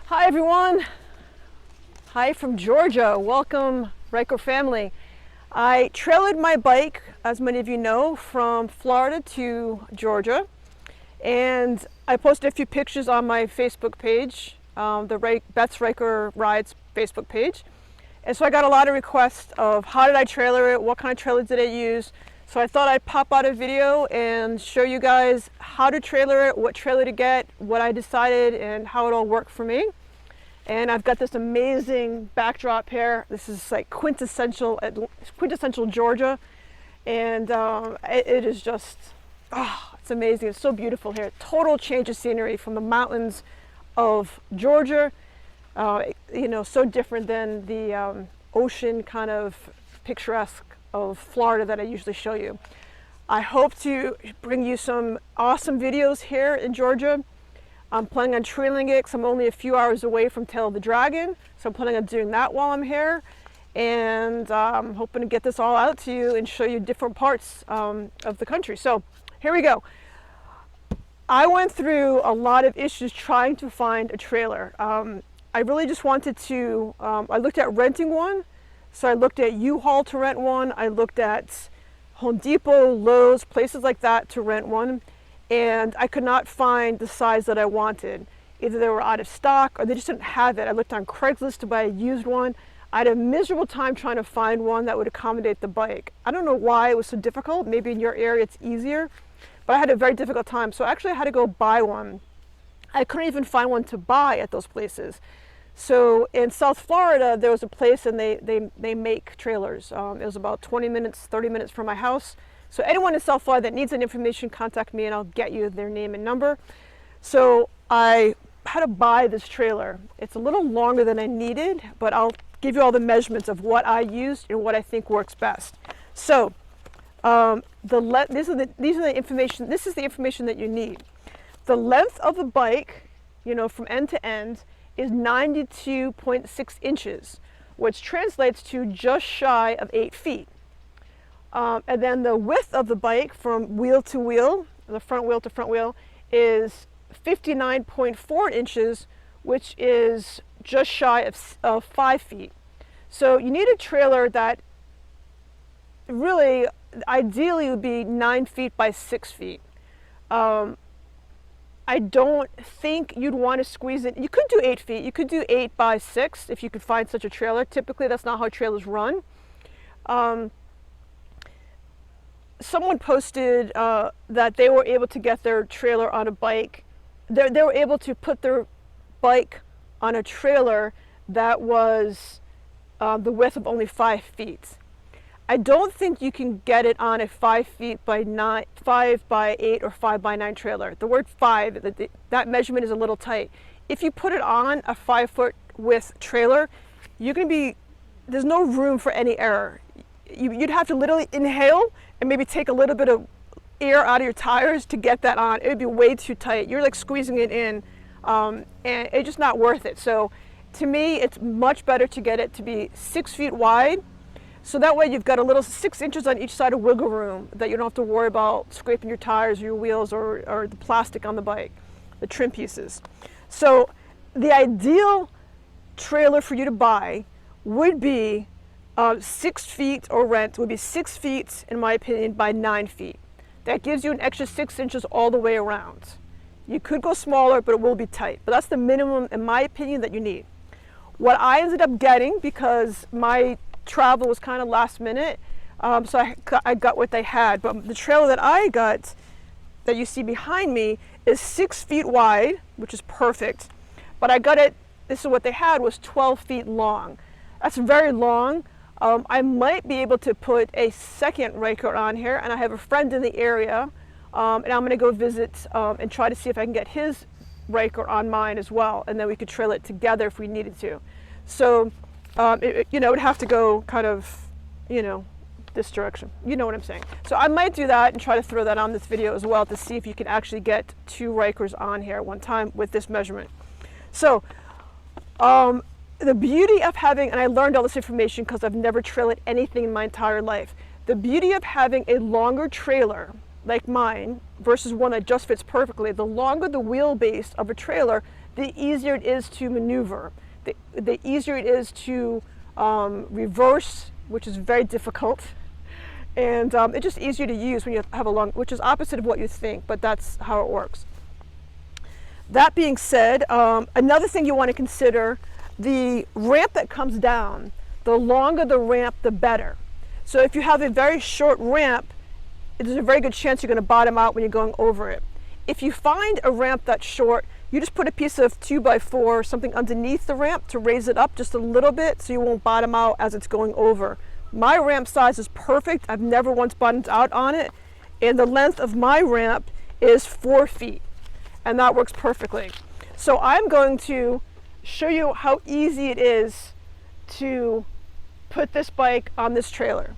Hi everyone. Hi from Georgia. Welcome, Ryker family. I trailered my bike, as many of you know, from Florida to Georgia, and I posted a few pictures on my Facebook page, the Beth's Ryker Rides Facebook page. And so I got a lot of requests of how did I trailer it, what kind of trailer did I use. So I thought I'd pop out a video and show you guys how to trailer it, what trailer to get, what I decided, and how it all worked for me. And I've got this amazing backdrop here. This is like quintessential Georgia. And it is just, it's amazing. It's so beautiful here. Total change of scenery from the mountains of Georgia. You know, so different than the ocean kind of picturesque of Florida that I usually show you. I hope to bring you some awesome videos here in Georgia. I'm planning on trailing it because I'm only a few hours away from Tail of the Dragon, so I'm planning on doing that while I'm here, and I'm hoping to get this all out to you and show you different parts of the country. So here we go. I went through a lot of issues trying to find a trailer. I really just wanted to, I looked at renting one. So I looked at U-Haul to rent one. I looked at Home Depot, Lowe's, places like that to rent one. And I could not find the size that I wanted. Either they were out of stock or they just didn't have it. I looked on Craigslist to buy a used one. I had a miserable time trying to find one that would accommodate the bike. I don't know why it was so difficult. Maybe in your area it's easier, but I had a very difficult time. So actually I had to go buy one. I couldn't even find one to buy at those places. So in South Florida, there was a place and they make trailers. It was about 20 minutes, 30 minutes from my house. So anyone in South Florida that needs any information, contact me and I'll get you their name and number. So I had to buy this trailer. It's a little longer than I needed, but I'll give you all the measurements of what I used and what I think works best. So this is the information that you need. The length of the bike, you know, from end to end, is 92.6 inches, which translates to just shy of 8 feet. And then the width of the bike from wheel to wheel, the front wheel to front wheel, is 59.4 inches, which is just shy of 5 feet. So you need a trailer that really, ideally would be 9 feet by 6 feet. I don't think you'd want to squeeze it. You could do 8 feet. You could do 8 by 6 if you could find such a trailer. Typically, that's not how trailers run. Someone posted that they were able to get their trailer on a bike. They were able to put their bike on a trailer that was the width of only 5 feet. I don't think you can get it on a 5 feet by 9, 5 by 8 or 5 by 9 trailer. The word 5, that measurement is a little tight. If you put it on a 5 foot width trailer, you're going to be, there's no room for any error. You'd have to literally inhale and maybe take a little bit of air out of your tires to get that on. It would be way too tight. You're like squeezing it in, and it's just not worth it. So to me, it's much better to get it to be 6 feet wide. So that way you've got a little 6 inches on each side of wiggle room that you don't have to worry about scraping your tires, your wheels, or the plastic on the bike, the trim pieces. So the ideal trailer for you to buy would be 6 feet, or rent would be 6 feet, in my opinion, by 9 feet. That gives you an extra 6 inches all the way around. You could go smaller, but it will be tight. But that's the minimum, in my opinion, that you need. What I ended up getting, because my travel was kind of last minute, so I got what they had. But the trailer that I got, that you see behind me, is 6 feet wide, which is perfect. But I got it, this is what they had, was 12 feet long. That's very long. I might be able to put a second Ryker on here, and I have a friend in the area, and I'm going to go visit and try to see if I can get his Ryker on mine as well, and then we could trail it together if we needed to. So it would have to go kind of, this direction. You know what I'm saying. So I might do that and try to throw that on this video as well to see if you can actually get 2 Rykers on here at one time with this measurement. So the beauty of having, and I learned all this information because I've never trailed anything in my entire life. The beauty of having a longer trailer like mine versus one that just fits perfectly, the longer the wheelbase of a trailer, the easier it is to maneuver, the easier it is to reverse, which is very difficult. And it's just easier to use when you have a long, which is opposite of what you think, but that's how it works. That being said, another thing you want to consider, the ramp that comes down, the longer the ramp, the better. So if you have a very short ramp, there's a very good chance you're going to bottom out when you're going over it. If you find a ramp that's short, you just put a piece of 2x4 or something underneath the ramp to raise it up just a little bit so you won't bottom out as it's going over. My ramp size is perfect. I've never once bottomed out on it. And the length of my ramp is 4 feet. And that works perfectly. So I'm going to show you how easy it is to put this bike on this trailer.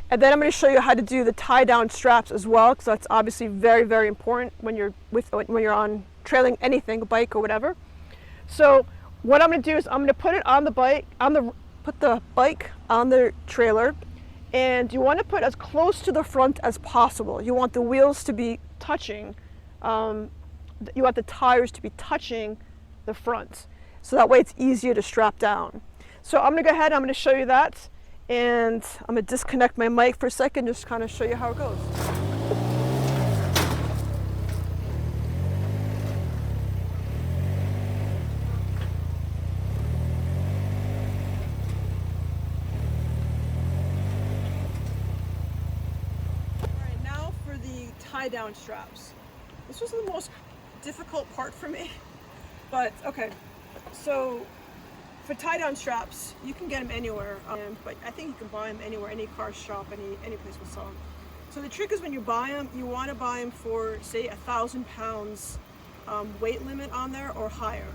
And then I'm going to show you how to do the tie down straps as well, because that's obviously very, very important when you're on trailing anything, a bike or whatever. So what I'm going to do is I'm going to put it on the bike, put the bike on the trailer, and you want to put as close to the front as possible. You want the wheels to be touching, you want the tires to be touching the front, so that way it's easier to strap down. So I'm going to go ahead, I'm going to show you that, and I'm going to disconnect my mic for a second, just kind of show you how it goes. Tie down straps. This was the most difficult part for me, but okay. So for tie down straps, you can get them anywhere, but I think you can buy them anywhere, any car shop, any place will sell them. So the trick is when you buy them, you want to buy them for say 1,000 pounds weight limit on there or higher.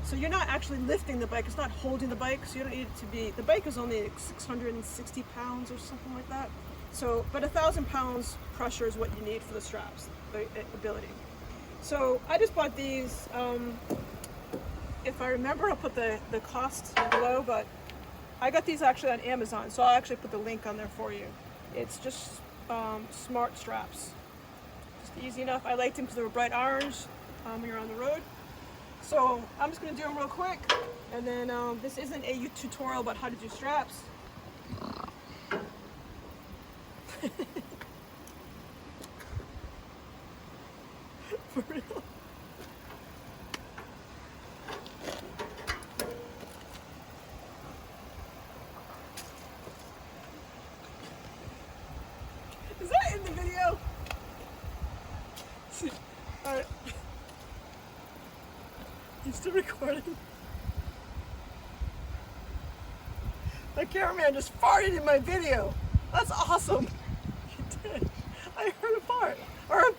So you're not actually lifting the bike, it's not holding the bike, so you don't need it to be, the bike is only like 660 pounds or something like that. So, but 1,000 pounds pressure is what you need for the straps, the ability. So I just bought these. If I remember, I'll put the cost below, but I got these actually on Amazon, so I'll actually put the link on there for you. It's just smart straps. Just easy enough. I liked them because they were bright orange when you're on the road. So I'm just going to do them real quick, and then this isn't a tutorial about how to do straps. For real. Is that in the video? Alright. You still recording? My cameraman just farted in my video. That's awesome. You did. I heard a fart. Or a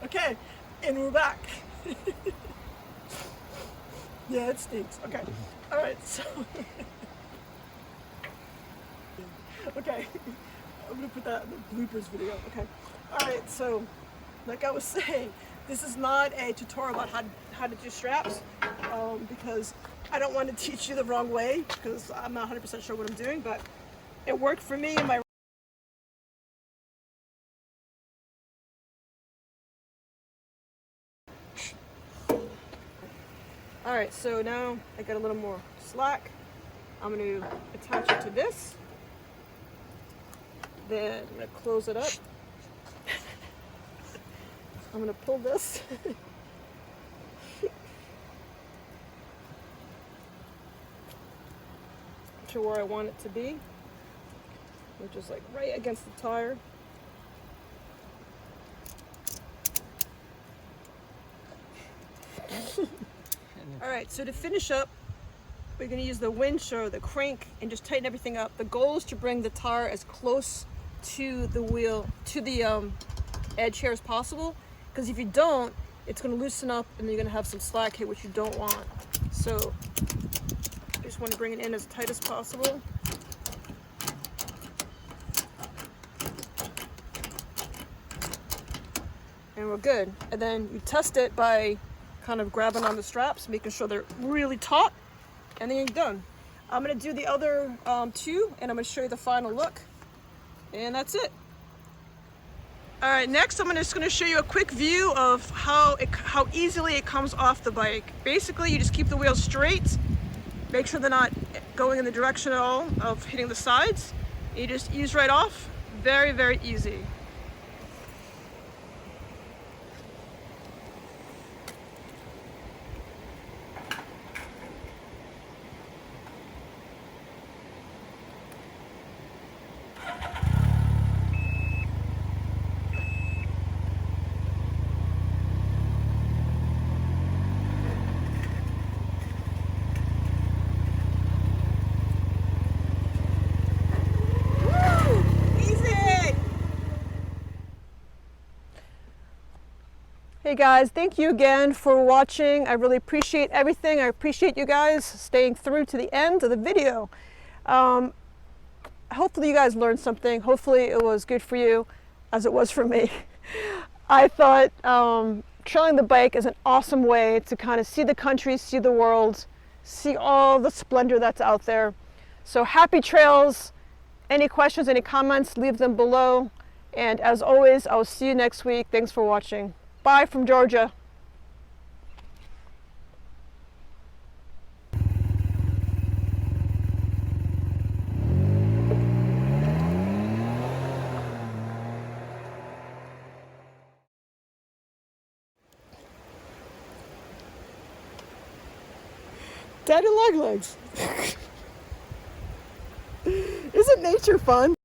okay, and we're back. Yeah, it stinks. Okay. Alright, so okay. I'm gonna put that in the bloopers video. Okay. Alright, so like I was saying, this is not a tutorial about how to do straps, because I don't want to teach you the wrong way, because I'm not 100% sure what I'm doing, but it worked for me in my Alright, so now I got a little more slack. I'm going to attach it to this. Then I'm going to close it up. I'm going to pull this. To where I want it to be, which is like right against the tire. Alright, so to finish up, we're going to use the winch or the crank and just tighten everything up. The goal is to bring the tire as close to the wheel, to the edge here as possible, because if you don't, it's going to loosen up and you're going to have some slack here, which you don't want. So I just want to bring it in as tight as possible. And we're good. And then you test it by kind of grabbing on the straps, making sure they're really taut, and then you're done. I'm going to do the other two, and I'm going to show you the final look, and that's it. All right, next I'm just going to show you a quick view of how easily it comes off the bike. Basically, you just keep the wheels straight, make sure they're not going in the direction at all of hitting the sides. You just ease right off. Very, very easy. Hey guys, thank you again for watching. I really appreciate everything. I appreciate you guys staying through to the end of the video. Hopefully you guys learned something. Hopefully it was good for you as it was for me. I thought trailing the bike is an awesome way to kind of see the country, see the world, see all the splendor that's out there. So happy trails. Any questions, any comments, leave them below. And as always, I'll see you next week. Thanks for watching. Bye from Georgia. Daddy leg legs. Isn't nature fun?